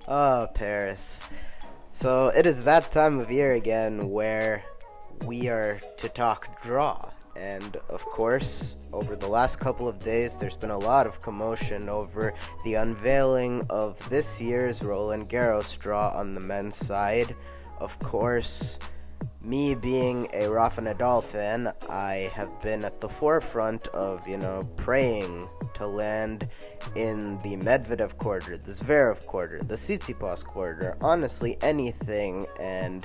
Oh, Paris. So it is that time of year again where we are to talk draw. And of course, over the last couple of days, there's been a lot of commotion over the unveiling of this year's Roland Garros draw on the men's side. Of course, me being a Rafa Nadal fan, I have been at the forefront of, praying to land in the Medvedev Quarter, the Zverev Quarter, the Tsitsipas Quarter, honestly anything. And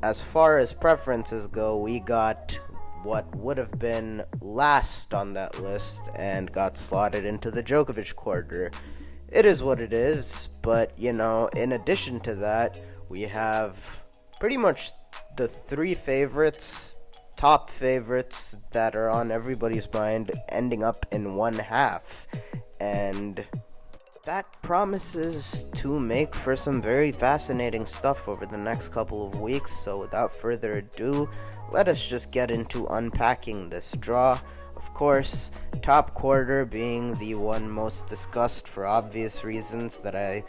as far as preferences go, we got what would have been last on that list and got slotted into the Djokovic Quarter. It is what it is, but, in addition to that, we have pretty much the three top favorites that are on everybody's mind ending up in one half. And that promises to make for some very fascinating stuff over the next couple of weeks. So without further ado, let us just get into unpacking this draw. Of course, top quarter being the one most discussed for obvious reasons that I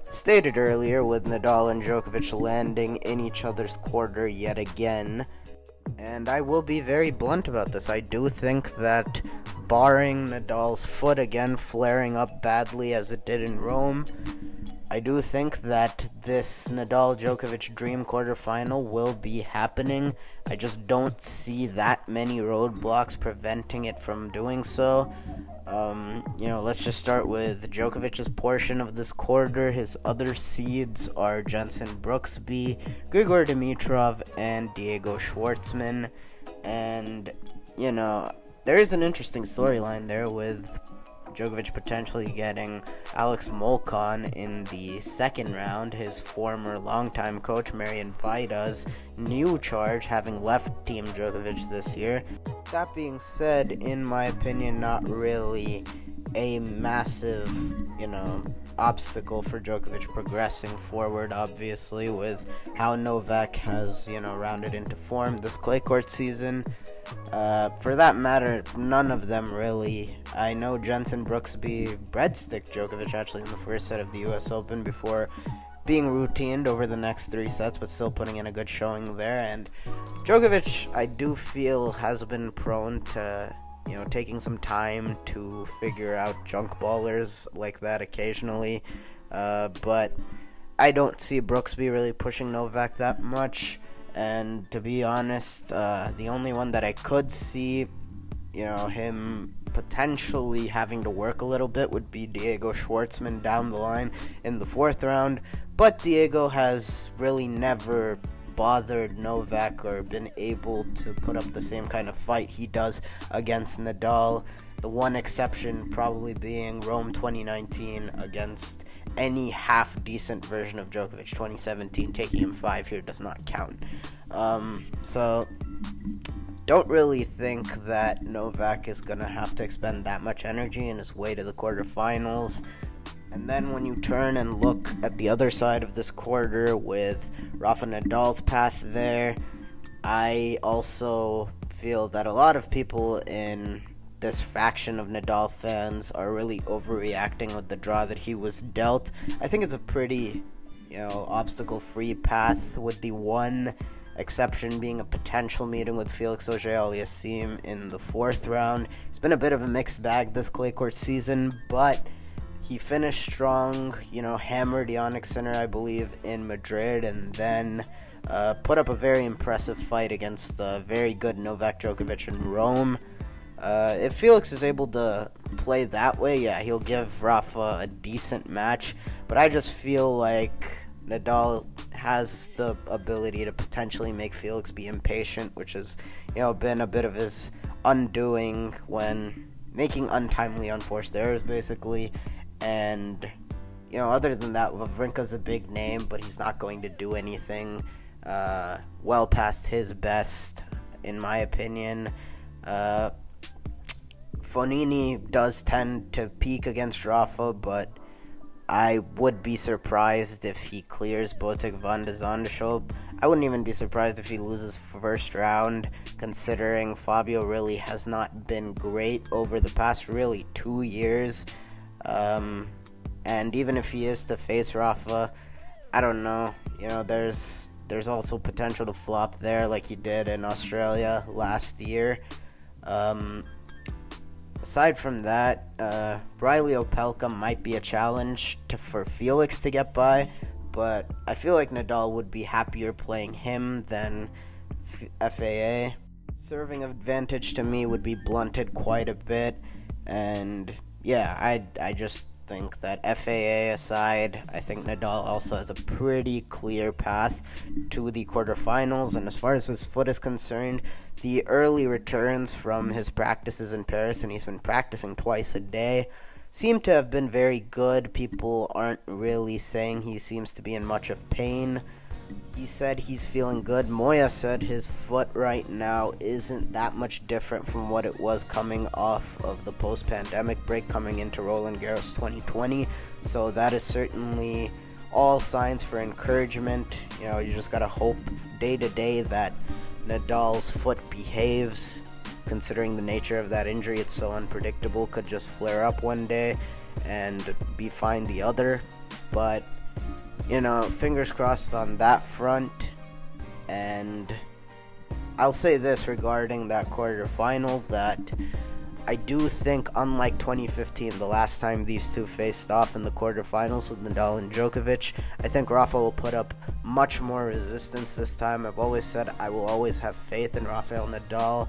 stated earlier, with Nadal and Djokovic landing in each other's quarter yet again. And I will be very blunt about this. I do think that, barring Nadal's foot again flaring up badly as it did in Rome, I do think that this Nadal-Djokovic Dream quarterfinal will be happening. I just don't see that many roadblocks preventing it from doing so. Let's just start with Djokovic's portion of this quarter. His other seeds are Jenson Brooksby, Grigor Dimitrov, and Diego Schwartzman. And, there is an interesting storyline there with Djokovic potentially getting Alex Molcan in the second round, his former longtime coach Marian Vida's new charge, having left Team Djokovic this year. That being said, in my opinion, not really a massive, obstacle for Djokovic progressing forward, obviously, with how Novak has, rounded into form this clay court season. For that matter, none of them really. I know Jenson Brooksby breadstick Djokovic actually in the first set of the US Open before being routined over the next three sets, but still putting in a good showing there. And Djokovic, I do feel, has been prone to, taking some time to figure out junk ballers like that occasionally. But I don't see Brooksby really pushing Novak that much. And to be honest, the only one that I could see, him potentially having to work a little bit would be Diego Schwartzman down the line in the fourth round. But Diego has really never bothered Novak or been able to put up the same kind of fight he does against Nadal. The one exception probably being Rome 2019 against any half-decent version of Djokovic. 2017, taking him 5 here does not count. So don't really think that Novak is going to have to expend that much energy in his way to the quarterfinals. And then when you turn and look at the other side of this quarter with Rafa Nadal's path there, I also feel that a lot of people in this faction of Nadal fans are really overreacting with the draw that he was dealt. I think it's a pretty, obstacle-free path, with the one exception being a potential meeting with Felix Auger-Aliassime in the fourth round. It's been a bit of a mixed bag this clay court season, but he finished strong, hammered Jannik Sinner, I believe, in Madrid, and then put up a very impressive fight against the very good Novak Djokovic in Rome. If Felix is able to play that way, yeah, he'll give Rafa a decent match, but I just feel like Nadal has the ability to potentially make Felix be impatient, which has, been a bit of his undoing when making untimely, unforced errors, basically. And, other than that, Wawrinka's a big name, but he's not going to do anything well past his best, in my opinion. Fonini does tend to peak against Rafa, but I would be surprised if he clears Botic van de Zandschulp. I wouldn't even be surprised if he loses first round, considering Fabio really has not been great over the past 2 years. And even if he is to face Rafa, I don't know. There's also potential to flop there, like he did in Australia last year. Um, Aside from that, Riley Opelka might be a challenge for Felix to get by, but I feel like Nadal would be happier playing him than FAA. Serving advantage to me would be blunted quite a bit, and yeah, I just think that FAA aside, I think Nadal also has a pretty clear path to the quarterfinals. And as far as his foot is concerned, the early returns from his practices in Paris, and he's been practicing twice a day, seem to have been very good. People aren't really saying he seems to be in much of pain. He said he's feeling good. Moya said his foot right now isn't that much different from what it was coming off of the post-pandemic break coming into Roland Garros 2020. So that is certainly all signs for encouragement. You just gotta hope day to day that Nadal's foot behaves. Considering the nature of that injury, it's so unpredictable. Could just flare up one day and be fine the other. But fingers crossed on that front. And I'll say this regarding that quarterfinal, that I do think, unlike 2015, the last time these two faced off in the quarterfinals with Nadal and Djokovic, I think Rafa will put up much more resistance this time. I've always said I will always have faith in Rafael Nadal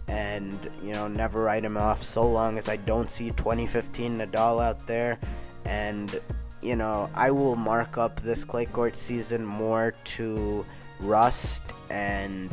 and, never write him off so long as I don't see 2015 Nadal out there. And I will mark up this clay court season more to rust and,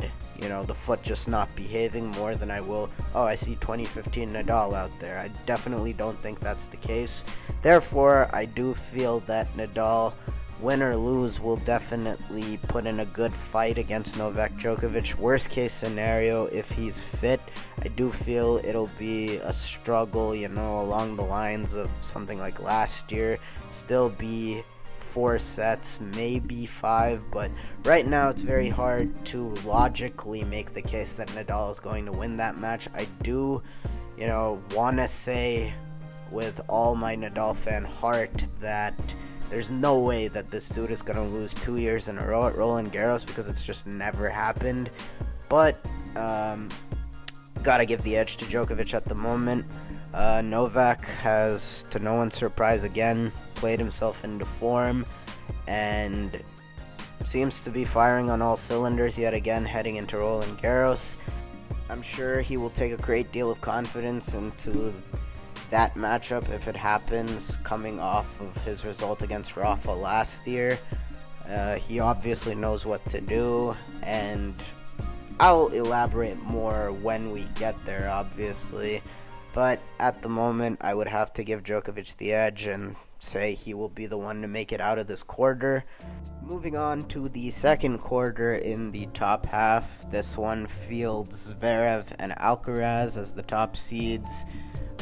the foot just not behaving more than I will, I see 2015 Nadal out there. I definitely don't think that's the case. Therefore, I do feel that Nadal, win or lose, will definitely put in a good fight against Novak Djokovic. Worst case scenario, if he's fit, I do feel it'll be a struggle, along the lines of something like last year. Still be 4 sets, maybe 5, but right now it's very hard to logically make the case that Nadal is going to win that match. I do, want to say with all my Nadal fan heart that there's no way that this dude is going to lose 2 years in a row at Roland Garros, because it's just never happened. But gotta give the edge to Djokovic at the moment. Novak has, to no one's surprise again, played himself into form and seems to be firing on all cylinders yet again heading into Roland Garros. I'm sure he will take a great deal of confidence into that matchup if it happens, coming off of his result against Rafa last year. He obviously knows what to do, and I'll elaborate more when we get there, obviously. But at the moment, I would have to give Djokovic the edge and say he will be the one to make it out of this quarter. Moving on to the second quarter in the top half. This one fields Zverev and Alcaraz as the top seeds.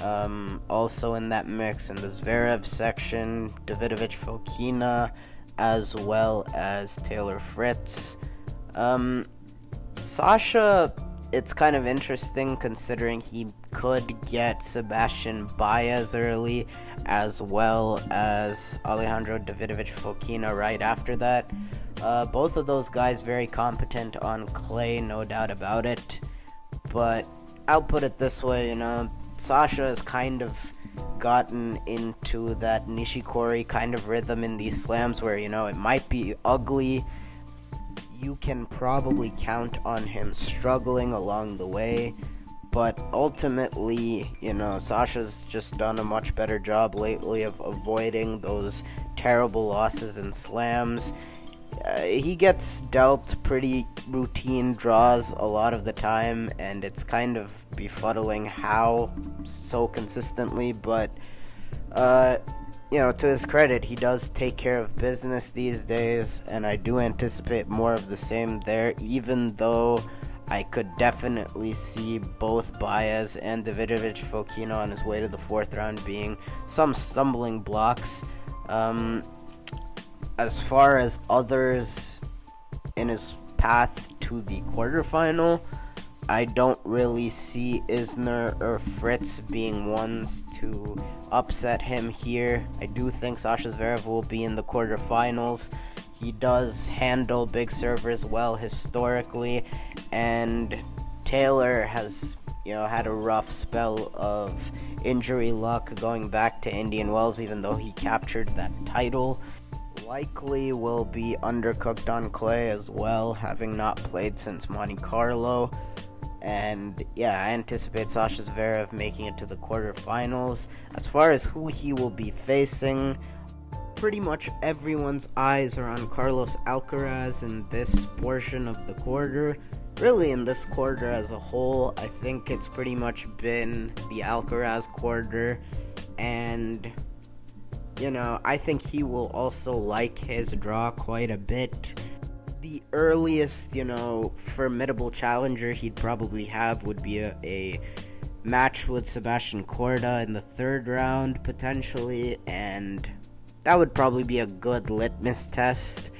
Also in that mix in the Zverev section, Davidovich Fokina, as well as Taylor Fritz. Sasha, it's kind of interesting considering he could get Sebastian Baez early, as well as Alejandro Davidovich Fokina right after that. Both of those guys very competent on clay, no doubt about it. But I'll put it this way, Sasha has kind of gotten into that Nishikori kind of rhythm in these slams where, it might be ugly. You can probably count on him struggling along the way. But ultimately, Sasha's just done a much better job lately of avoiding those terrible losses in slams. He gets dealt pretty routine draws a lot of the time, and it's kind of befuddling how so consistently. But, to his credit, he does take care of business these days, and I do anticipate more of the same there, even though I could definitely see both Baez and Davidovich Fokina on his way to the fourth round being some stumbling blocks. As far as others in his path to the quarterfinal, I don't really see Isner or Fritz being ones to upset him here. I do think Sasha Zverev will be in the quarterfinals. He does handle big servers well historically, and Taylor has, had a rough spell of injury luck going back to Indian Wells, even though he captured that title. Likely will be undercooked on clay as well, having not played since Monte Carlo. And yeah, I anticipate Sasha Zverev making it to the quarterfinals. As far as who he will be facing, pretty much everyone's eyes are on Carlos Alcaraz in this portion of the quarter. Really, in this quarter as a whole, I think it's pretty much been the Alcaraz quarter. And, I think he will also like his draw quite a bit. The earliest, formidable challenger he'd probably have would be a match with Sebastian Korda in the third round, potentially, and that would probably be a good litmus test.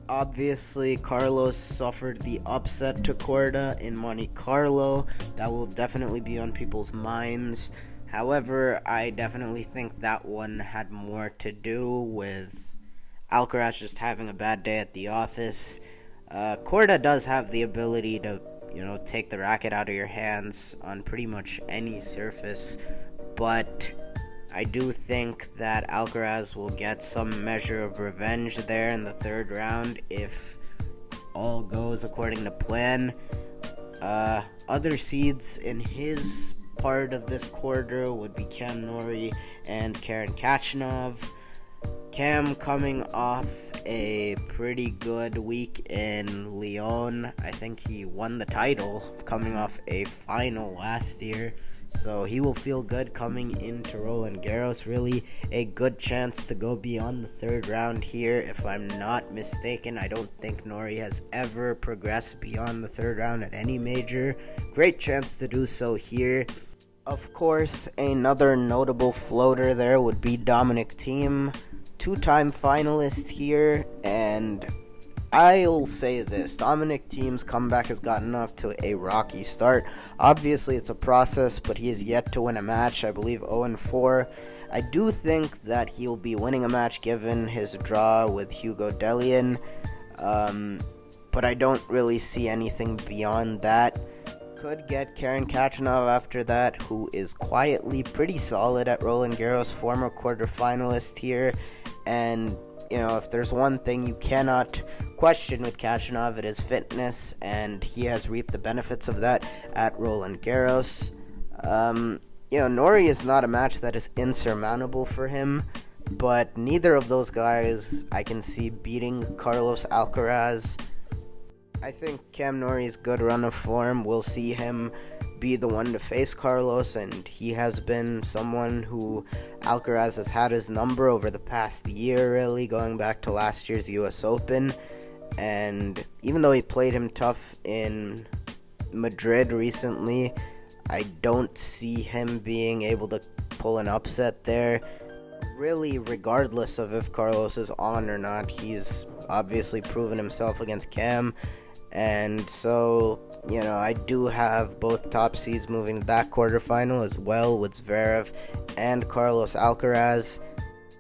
Obviously, Carlos suffered the upset to Korda in Monte Carlo. That will definitely be on people's minds. However, I definitely think that one had more to do with Alcaraz just having a bad day at the office. Korda does have the ability to, take the racket out of your hands on pretty much any surface, but I do think that Alcaraz will get some measure of revenge there in the third round if all goes according to plan. Other seeds in his part of this quarter would be Cam Norrie and Karen Khachanov. Cam coming off a pretty good week in Lyon. I think he won the title coming off a final last year. So he will feel good coming into Roland Garros. Really a good chance to go beyond the third round here. If I'm not mistaken, I don't think Norrie has ever progressed beyond the third round at any major. Great chance to do so here. Of course, another notable floater there would be Dominic Thiem, two-time finalist here, and I'll say this, Dominic Thiem's comeback has gotten off to a rocky start. Obviously, it's a process, but he has yet to win a match, I believe 0-4. I do think that he'll be winning a match given his draw with Hugo Dellien, but I don't really see anything beyond that. Could get Karen Khachanov after that, who is quietly pretty solid at Roland Garros, former quarterfinalist here, and if there's one thing you cannot question with Khachanov, it is fitness, and he has reaped the benefits of that at Roland Garros. Norrie is not a match that is insurmountable for him, but neither of those guys I can see beating Carlos Alcaraz. I think Cam Norrie's good run of form will see him be the one to face Carlos, and he has been someone who Alcaraz has had his number over the past year, really, going back to last year's US Open. And even though he played him tough in Madrid recently, I don't see him being able to pull an upset there. Really, regardless of if Carlos is on or not, he's obviously proven himself against Cam. And so, I do have both top seeds moving to that quarterfinal as well, with Zverev and Carlos Alcaraz.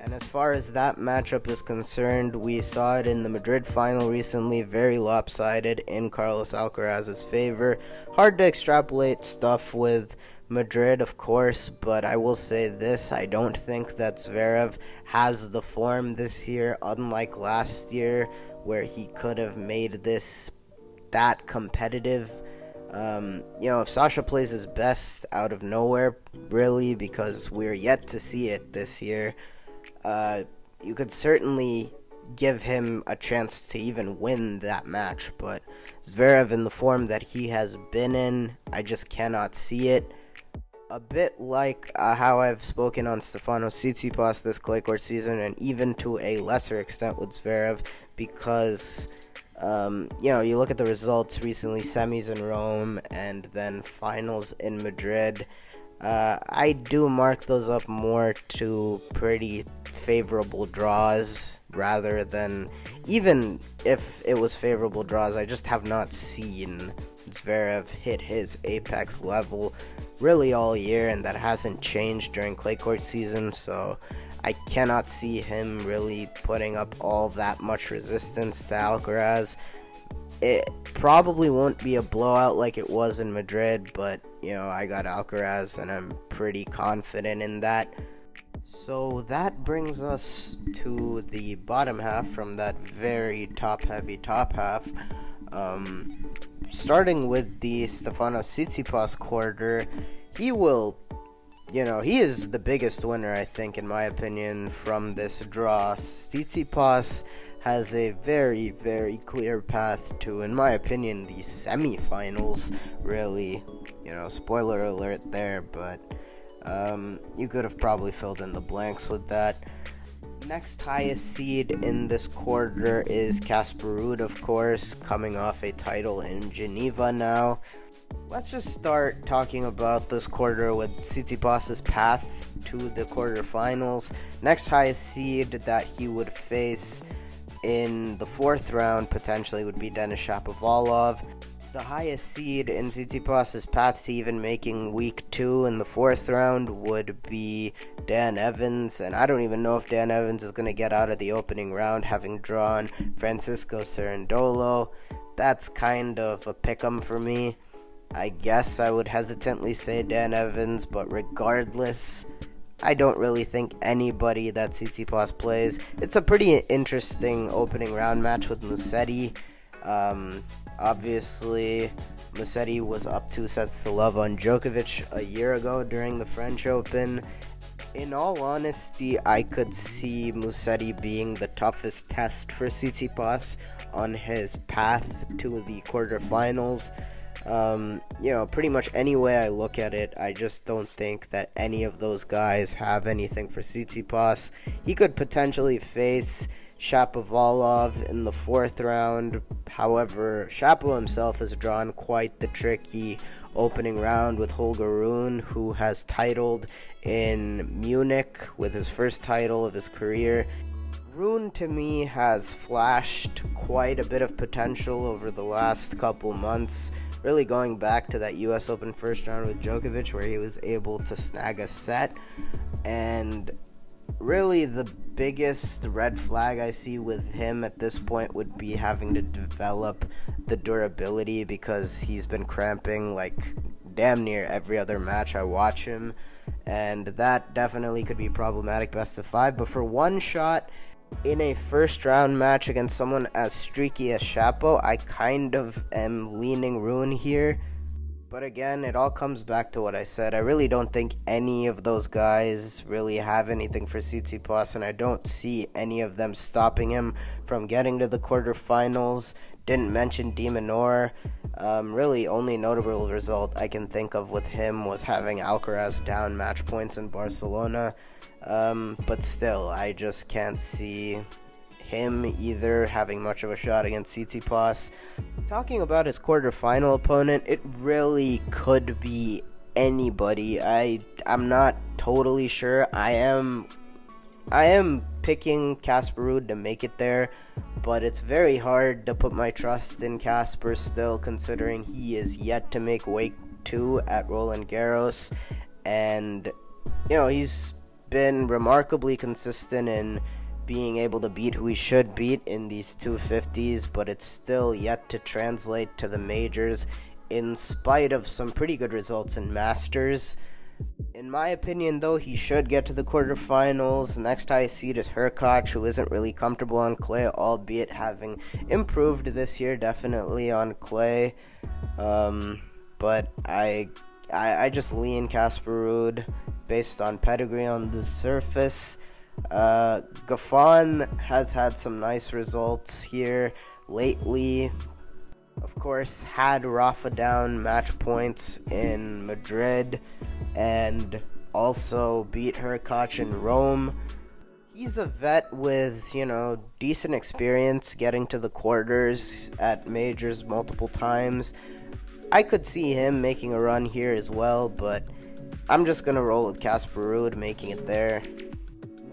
And as far as that matchup is concerned, we saw it in the Madrid final recently, very lopsided in Carlos Alcaraz's favor. Hard to extrapolate stuff with Madrid, of course, but I will say this, I don't think that Zverev has the form this year, unlike last year, where he could have made this that competitive. If Sasha plays his best out of nowhere, really, because we're yet to see it this year, you could certainly give him a chance to even win that match, but Zverev in the form that he has been in, I just cannot see it. A bit like how I've spoken on Stefanos Tsitsipas this clay court season, and even to a lesser extent with Zverev, because you look at the results recently, semis in Rome and then finals in Madrid. I do mark those up more to pretty favorable draws rather than, even if it was favorable draws, I just have not seen Zverev hit his apex level really all year, and that hasn't changed during clay court season, so I cannot see him really putting up all that much resistance to Alcaraz. It probably won't be a blowout like it was in Madrid, but, I got Alcaraz, and I'm pretty confident in that. So that brings us to the bottom half from that very top-heavy top half. Starting with the Stefanos Tsitsipas Quarter, he is the biggest winner, I think, in my opinion, from this draw. Tsitsipas has a very, very clear path to, in my opinion, the semifinals, really. Spoiler alert there, but you could have probably filled in the blanks with that. Next highest seed in this quarter is Casper Ruud, of course, coming off a title in Geneva now. Let's just start talking about this quarter with Tsitsipas' path to the quarterfinals. Next highest seed that he would face in the fourth round potentially would be Denis Shapovalov. The highest seed in Tsitsipas' path to even making week 2 in the fourth round would be Dan Evans, and I don't even know if Dan Evans is going to get out of the opening round, having drawn Francisco Cerundolo. That's kind of a pick'em for me. I guess I would hesitantly say Dan Evans, but regardless, I don't really think anybody that Tsitsipas plays. It's a pretty interesting opening round match with Musetti. Obviously, Musetti was up 2-0 on Djokovic a year ago during the French Open. In all honesty, I could see Musetti being the toughest test for Tsitsipas on his path to the quarterfinals. Pretty much any way I look at it, I just don't think that any of those guys have anything for Tsitsipas. He could potentially face Shapovalov in the fourth round. However, Shapo himself has drawn quite the tricky opening round with Holger Rune, who has titled in Munich with his first title of his career. Rune, to me, has flashed quite a bit of potential over the last couple months, really going back to that US Open first round with Djokovic, where he was able to snag a set. And really, the biggest red flag I see with him at this point would be having to develop the durability, because he's been cramping like damn near every other match I watch him, and that definitely could be problematic best of 5. But for one shot in a first round match against someone as streaky as Shapo, I kind of am leaning Rune here. But again, it all comes back to what I said. I really don't think any of those guys really have anything for Tsitsipas, and I don't see any of them stopping him from getting to the quarterfinals. Didn't mention De Minaur. Really, only notable result I can think of with him was having Alcaraz down match points in Barcelona. But still, I just can't see him either having much of a shot against Tsitsipas. Talking about his quarterfinal opponent, it really could be anybody. I'm not totally sure. I am picking Casper Ruud to make it there, but it's very hard to put my trust in Casper still, considering he is yet to make week 2 at Roland Garros, and he's been remarkably consistent in being able to beat who he should beat in these 250s, but it's still yet to translate to the majors, in spite of some pretty good results in Masters. In my opinion, though, he should get to the quarterfinals. Next highest seed is Hurkacz, who isn't really comfortable on clay, albeit having improved this year definitely on clay. But I just lean Casper Ruud based on pedigree on the surface. Goffin has had some nice results here lately. Of course, had Rafa down match points in Madrid, and also beat Hurkacz in Rome. He's a vet with, decent experience getting to the quarters at majors multiple times. I could see him making a run here as well, but I'm just going to roll with Casper Ruud making it there.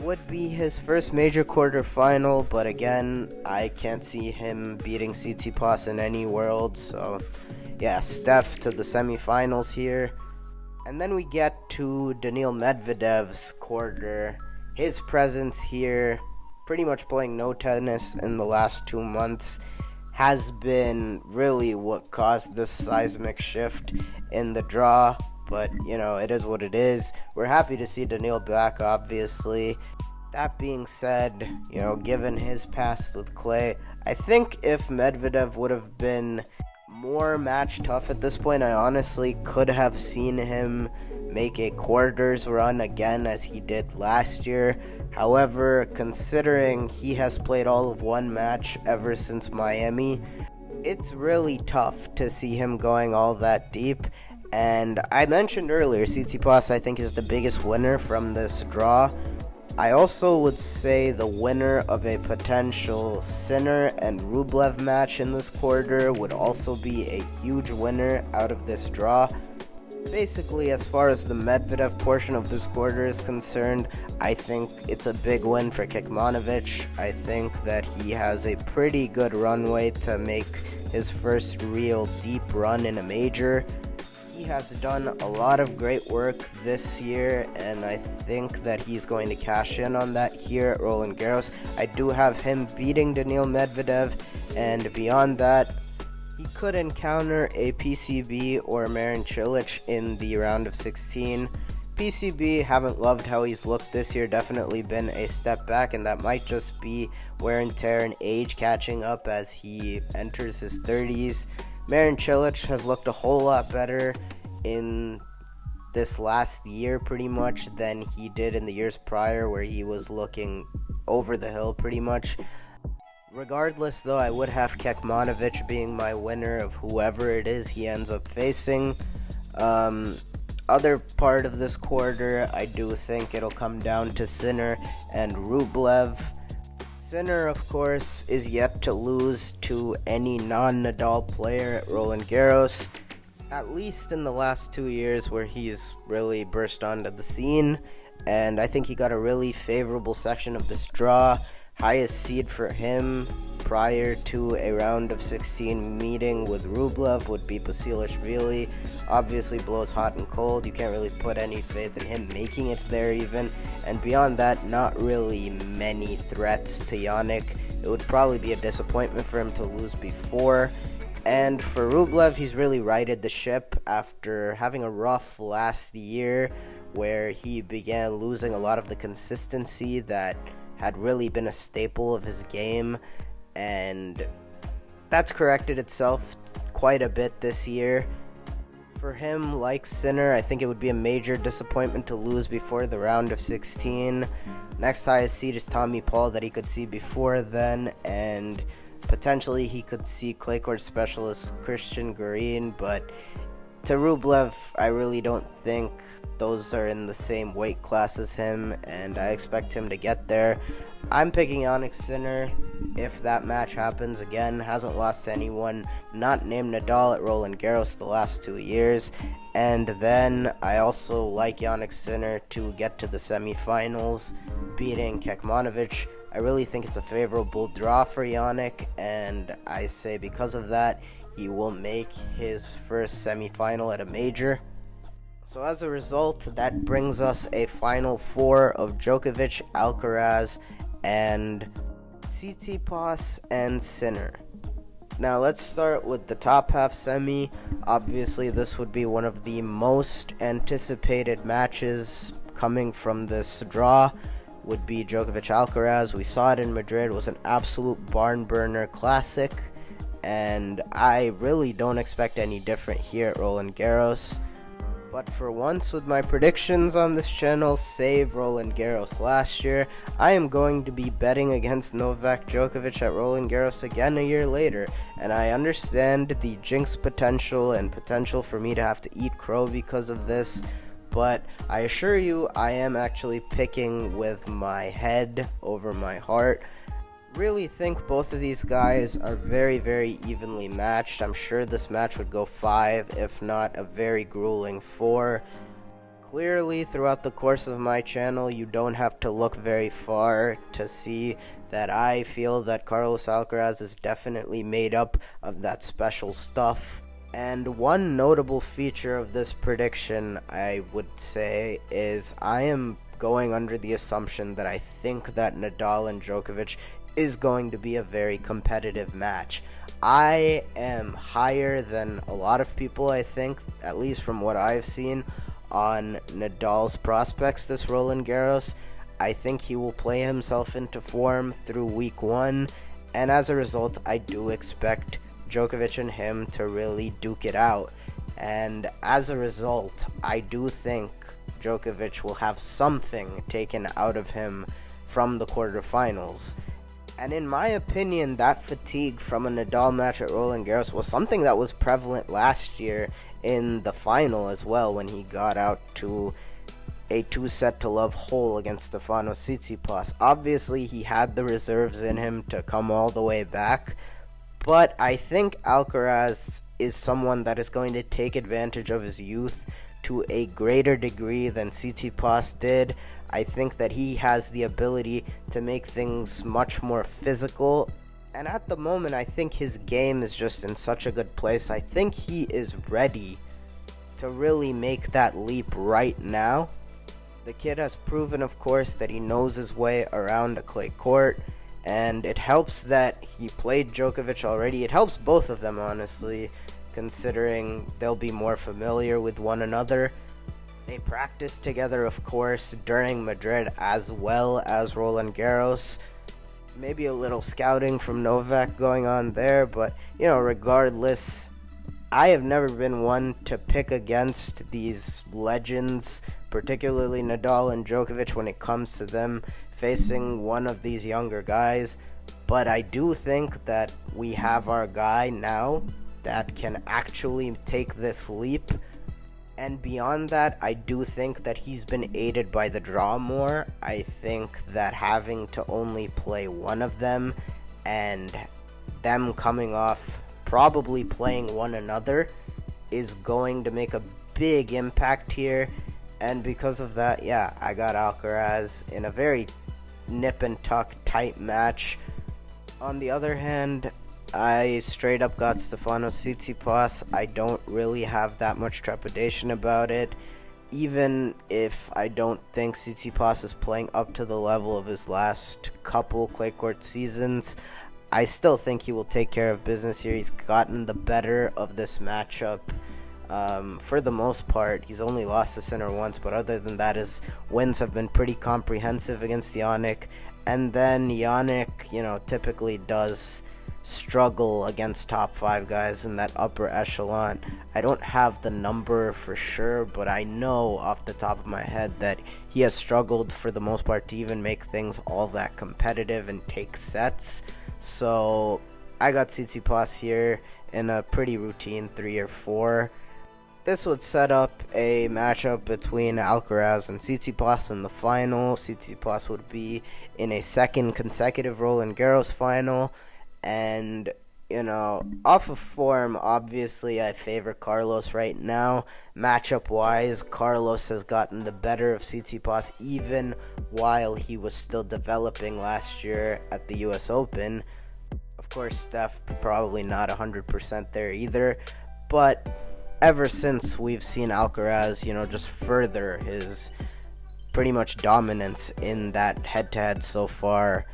Would be his first major quarterfinal, but again, I can't see him beating Tsitsipas in any world, so yeah, Steph to the semifinals here. And then we get to Daniil Medvedev's quarter. His presence here, pretty much playing no tennis in the last 2 months, has been really what caused this seismic shift in the draw. But, it is what it is. We're happy to see Daniil back, obviously. That being said, given his past with clay, I think if Medvedev would have been more match tough at this point, I honestly could have seen him make a quarters run again as he did last year. However, considering he has played all of one match ever since Miami, it's really tough to see him going all that deep. And I mentioned earlier, Tsitsipas I think is the biggest winner from this draw. I also would say the winner of a potential Sinner and Rublev match in this quarter would also be a huge winner out of this draw. Basically, as far as the Medvedev portion of this quarter is concerned, I think it's a big win for Kekmanovic. I think that he has a pretty good runway to make his first real deep run in a major. He has done a lot of great work this year, and I think that he's going to cash in on that here at Roland Garros. I do have him beating Daniil Medvedev, and beyond that, he could encounter a PCB or Marin Cilic in the round of 16. PCB, haven't loved how he's looked this year, definitely been a step back, and that might just be wear and tear and age catching up as he enters his 30s. Marin Cilic has looked a whole lot better in this last year pretty much than he did in the years prior, where he was looking over the hill pretty much. Regardless, though, I would have Kekmanovic being my winner of whoever it is he ends up facing. Other part of this quarter, I do think it'll come down to Sinner and Rublev. Sinner, of course, is yet to lose to any non-Nadal player at Roland Garros, at least in the last 2 years where he's really burst onto the scene, and I think he got a really favorable section of this draw. Highest seed for him prior to a round of 16 meeting with Rublev would be Basilashvili. Obviously blows hot and cold. You can't really put any faith in him making it there even. And beyond that, not really many threats to Jannik. It would probably be a disappointment for him to lose before. And for Rublev, he's really righted the ship after having a rough last year where he began losing a lot of the consistency that had really been a staple of his game, and that's corrected itself quite a bit this year. For him, like Sinner, I think it would be a major disappointment to lose before the round of 16. Next highest seed is Tommy Paul that he could see before then, and potentially he could see clay court specialist Christian Garin, but to Rublev, I really don't think those are in the same weight class as him, and I expect him to get there. I'm picking Jannik Sinner if that match happens again. Hasn't lost to anyone not named Nadal at Roland Garros the last 2 years. And then I also like Jannik Sinner to get to the semifinals, beating Kekmanovic. I really think it's a favorable draw for Jannik, and I say because of that, he will make his first semifinal at a major. So as a result, that brings us a final four of Djokovic, Alcaraz, and Tsitsipas and Sinner. Now let's start with the top half semi. Obviously, this would be one of the most anticipated matches coming from this draw. Would be Djokovic Alcaraz. We saw it in Madrid. It was an absolute barn burner classic, and I really don't expect any different here at Roland Garros. But for once, with my predictions on this channel, save Roland Garros last year, I am going to be betting against Novak Djokovic at Roland Garros again a year later, and I understand the jinx potential and potential for me to have to eat crow because of this, but I assure you I am actually picking with my head over my heart. Really think both of these guys are very, very evenly matched. I'm sure this match would go 5, if not a very grueling 4. Clearly, throughout the course of my channel, you don't have to look very far to see that I feel that Carlos Alcaraz is definitely made up of that special stuff. And one notable feature of this prediction, I would say, is I am going under the assumption that I think that Nadal and Djokovic is going to be a very competitive match. I am higher than a lot of people, I think, at least from what I've seen, on Nadal's prospects this Roland Garros. I think he will play himself into form through week one, and as a result, I do expect Djokovic and him to really duke it out. And as a result, I do think Djokovic will have something taken out of him from the quarterfinals. And in my opinion, that fatigue from a Nadal match at Roland Garros was something that was prevalent last year in the final as well, when he got out to a 2-set-to-love hole against Stefanos Tsitsipas. Obviously, he had the reserves in him to come all the way back, but I think Alcaraz is someone that is going to take advantage of his youth to a greater degree than Tsitsipas did. I think that he has the ability to make things much more physical. And at the moment, I think his game is just in such a good place. I think he is ready to really make that leap right now. The kid has proven, of course, that he knows his way around a clay court. And it helps that he played Djokovic already. It helps both of them, honestly, considering they'll be more familiar with one another. They practiced together, of course, during Madrid as well as Roland Garros. Maybe a little scouting from Novak going on there, but, regardless, I have never been one to pick against these legends, particularly Nadal and Djokovic, when it comes to them facing one of these younger guys. But I do think that we have our guy now that can actually take this leap. And beyond that, I do think that he's been aided by the draw more. I think that having to only play one of them and them coming off probably playing one another is going to make a big impact here. And because of that, I got Alcaraz in a very nip and tuck tight match. On the other hand, I straight up got Stefanos Tsitsipas. I don't really have that much trepidation about it. Even if I don't think Tsitsipas is playing up to the level of his last couple clay court seasons, I still think he will take care of business here. He's gotten the better of this matchup. For the most part, he's only lost to Sinner once, but other than that, his wins have been pretty comprehensive against Jannik. And then Jannik, typically does struggle against top 5 guys in that upper echelon. I don't have the number for sure, but I know off the top of my head that he has struggled for the most part to even make things all that competitive and take sets. So I got Tsitsipas here in a pretty routine 3 or 4. This would set up a matchup between Alcaraz and Tsitsipas in the final. Tsitsipas would be in a second consecutive Roland Garros final. And, off of form, obviously I favor Carlos right now. Matchup-wise, Carlos has gotten the better of Tsitsipas even while he was still developing last year at the US Open. Of course, Steph probably not 100% there either. But ever since we've seen Alcaraz, just further his pretty much dominance in that head-to-head so far,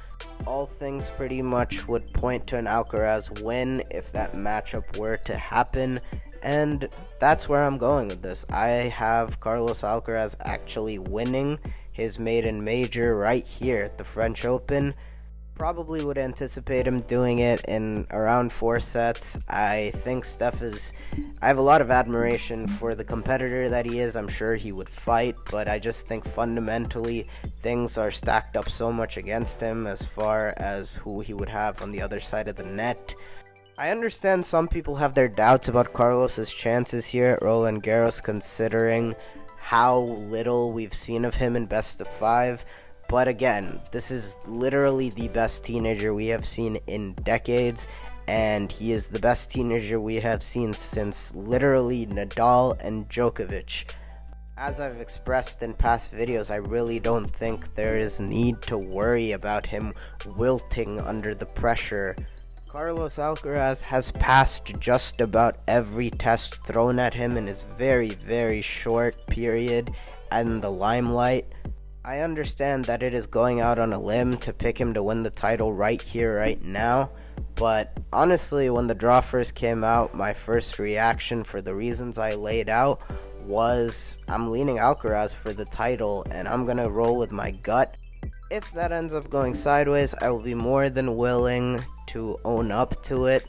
all things pretty much would point to an Alcaraz win if that matchup were to happen, and that's where I'm going with this. I have Carlos Alcaraz actually winning his maiden major right here at the French Open. Probably would anticipate him doing it in around 4 sets. I think I have a lot of admiration for the competitor that he is. I'm sure he would fight, but I just think fundamentally things are stacked up so much against him as far as who he would have on the other side of the net. I understand some people have their doubts about Carlos's chances here at Roland Garros, considering how little we've seen of him in best of 5. But again, this is literally the best teenager we have seen in decades, and he is the best teenager we have seen since literally Nadal and Djokovic. As I've expressed in past videos, I really don't think there is need to worry about him wilting under the pressure. Carlos Alcaraz has passed just about every test thrown at him in his very, very short period in the limelight. I understand that it is going out on a limb to pick him to win the title right here, right now, but honestly, when the draw first came out, my first reaction, for the reasons I laid out, was I'm leaning Alcaraz for the title, and I'm going to roll with my gut. If that ends up going sideways, I will be more than willing to own up to it,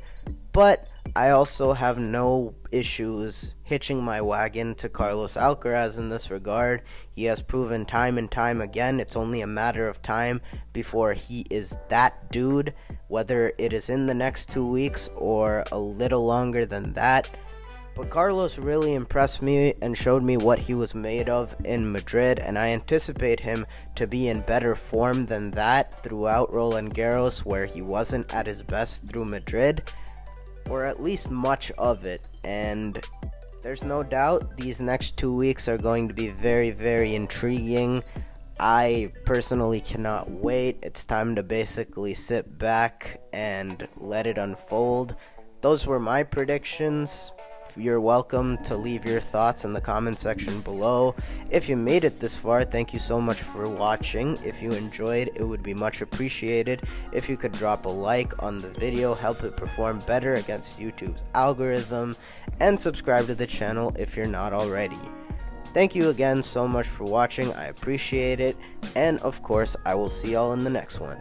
but I also have no issues hitching my wagon to Carlos Alcaraz in this regard. He has proven time and time again it's only a matter of time before he is that dude, whether it is in the next 2 weeks or a little longer than that. But Carlos really impressed me and showed me what he was made of in Madrid, and I anticipate him to be in better form than that throughout Roland Garros, where he wasn't at his best through Madrid, or at least much of it. And there's no doubt these next 2 weeks are going to be very, very intriguing. I personally cannot wait. It's time to basically sit back and let it unfold. Those were my predictions. You're welcome to leave your thoughts in the comment section below. If you made it this far, thank you so much for watching. If you enjoyed, it would be much appreciated if you could drop a like on the video, help it perform better against YouTube's algorithm, and subscribe to the channel if you're not already. Thank you again so much for watching. I appreciate it, and of course, I will see y'all in the next one.